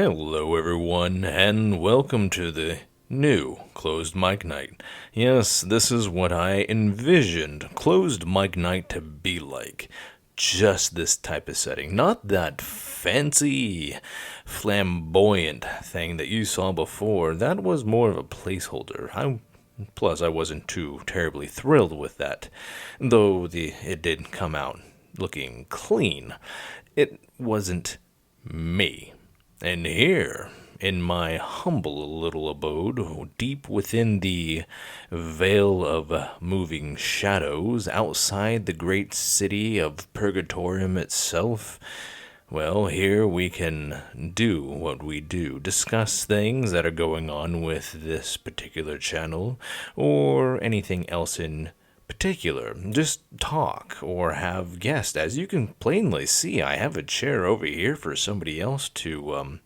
Hello, everyone, and welcome to the new Closed Mic Night. Yes, this is what I envisioned Closed Mic Night to be like. Just this type of setting, not that fancy, flamboyant thing that you saw before. That was more of a placeholder. Plus, I wasn't too terribly thrilled with that, though it did come out looking clean. It wasn't me. And here, in my humble little abode, deep within the veil of moving shadows outside the great city of Purgatorium itself, well, here we can do what we do, discuss things that are going on with this particular channel, or anything else in particular. Just talk or have guests. As you can plainly see, I have a chair over here for somebody else to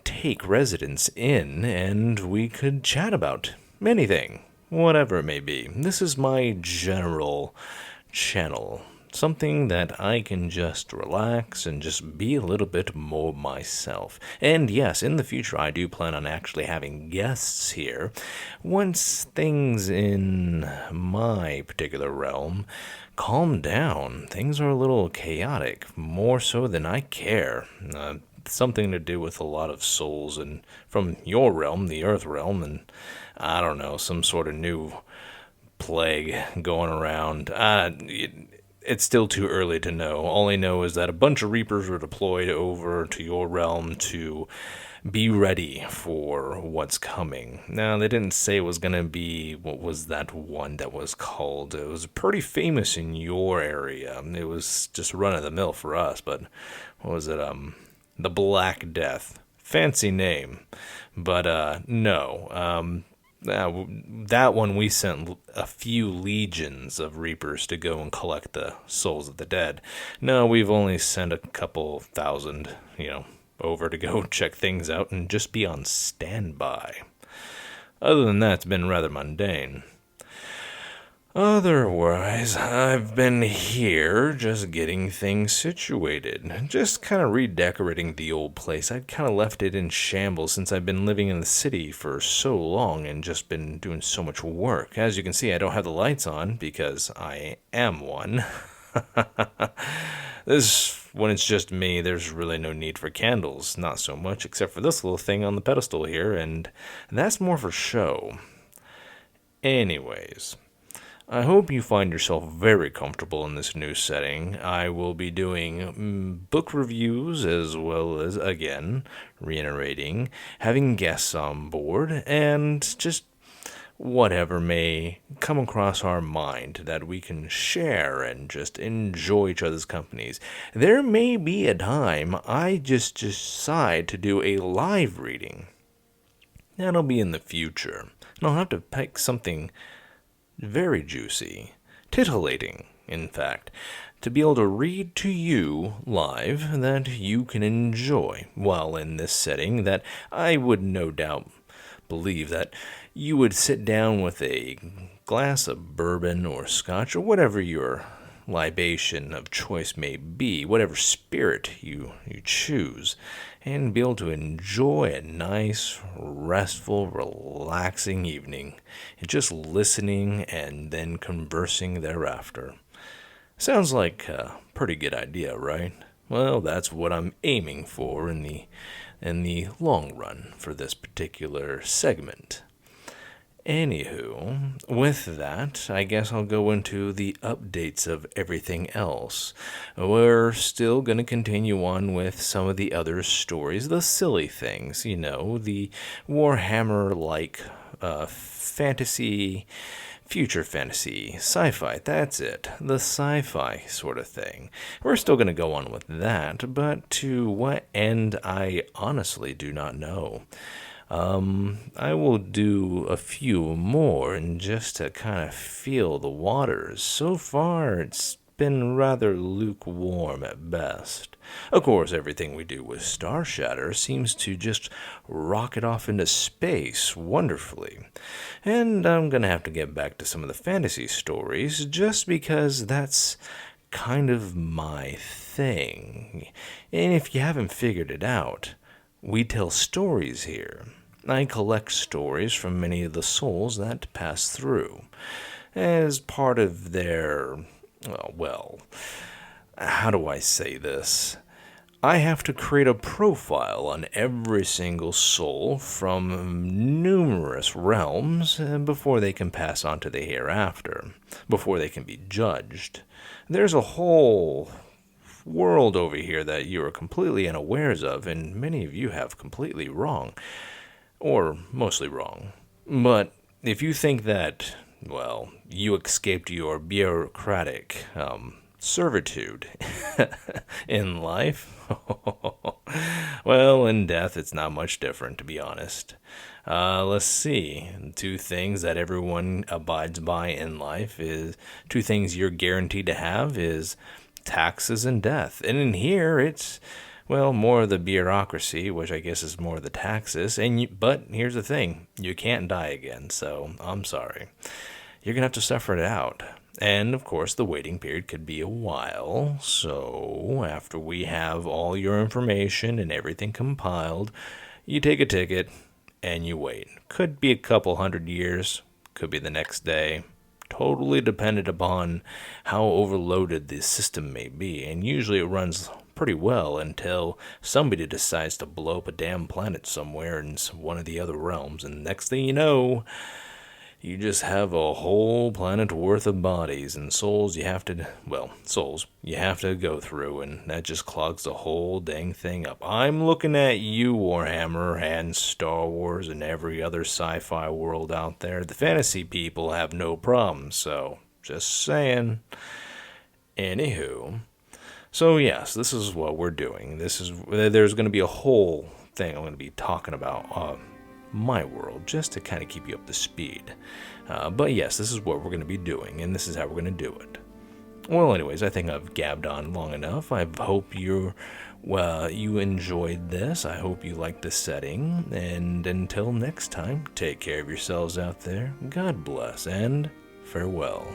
take residence in, and we could chat about anything, whatever it may be. This is my general channel. Something that I can just relax and just be a little bit more myself. And yes, in the future, I do plan on actually having guests here once things in my particular realm calm down. Things are a little chaotic, more so than I care. Something to do with a lot of souls and from your realm, the Earth realm, and I don't know, some sort of new plague going around. It's still too early to know. All I know is that a bunch of Reapers were deployed over to your realm to be ready for what's coming. Now, they didn't say it was going to be, what was that one that was called? It was pretty famous in your area. It was just run-of-the-mill for us, but what was it? The Black Death. Fancy name. But, no. That one we sent a few legions of Reapers to go and collect the souls of the dead. No, we've only sent a couple thousand, over to go check things out and just be on standby. Other than that, it's been rather mundane. Otherwise, I've been here just getting things situated. Just kind of redecorating the old place. I'd kind of left it in shambles since I've been living in the city for so long and just been doing so much work. As you can see, I don't have the lights on because I am one. When it's just me, there's really no need for candles. Not so much, except for this little thing on the pedestal here, and that's more for show. Anyways, I hope you find yourself very comfortable in this new setting. I will be doing book reviews as well as, again, reiterating, having guests on board, and just whatever may come across our mind that we can share and just enjoy each other's companies. There may be a time I just decide to do a live reading. That'll be in the future. And I'll have to pick something very juicy, titillating, in fact, to be able to read to you live that you can enjoy while in this setting that I would no doubt believe that you would sit down with a glass of bourbon or scotch or whatever your libation of choice may be, whatever spirit you choose, and be able to enjoy a nice, restful, relaxing evening, and just listening and then conversing thereafter. Sounds like a pretty good idea, right? Well, that's what I'm aiming for in the long run for this particular segment. Anywho, with that, I guess I'll go into the updates of everything else. We're still going to continue on with some of the other stories, the silly things, the Warhammer-like fantasy, future fantasy, sci-fi, that's it, the sci-fi sort of thing. We're still going to go on with that, but to what end I honestly do not know. I will do a few more and just to kind of feel the waters. So far, it's been rather lukewarm at best. Of course, everything we do with Star Shatter seems to just rocket off into space wonderfully. And I'm going to have to get back to some of the fantasy stories just because that's kind of my thing. And if you haven't figured it out, we tell stories here. I collect stories from many of the souls that pass through as part of their, well, how do I say this? I have to create a profile on every single soul from numerous realms before they can pass on to the hereafter, before they can be judged. There's a whole world over here that you are completely unawares of, and many of you have completely wrong, or mostly wrong. But if you think that, well, you escaped your bureaucratic servitude in life, well, in death it's not much different, to be honest. Let's see. Two things that everyone abides by in life is two things you're guaranteed to have is taxes and death. And in here, it's, well, more of the bureaucracy, which I guess is more of the taxes. But here's the thing. You can't die again, so I'm sorry. You're going to have to suffer it out. And, of course, the waiting period could be a while. So, after we have all your information and everything compiled, you take a ticket and you wait. Could be a couple 100 years. Could be the next day. Totally dependent upon how overloaded the system may be. And usually it runs pretty well until somebody decides to blow up a damn planet somewhere in one of the other realms. And next thing you know, you just have a whole planet worth of bodies and souls you have to go through, and that just clogs the whole dang thing up. I'm looking at you, Warhammer and Star Wars and every other sci-fi world out there. The fantasy people have no problem, so just saying. Anywho, so yes, this is what we're doing. There's going to be a whole thing I'm going to be talking about my world, just to kind of keep you up to speed. But yes, this is what we're going to be doing, and this is how we're going to do it. Well, anyways, I think I've gabbed on long enough. I hope you enjoyed this. I hope you liked the setting. And until next time, take care of yourselves out there. God bless, and farewell.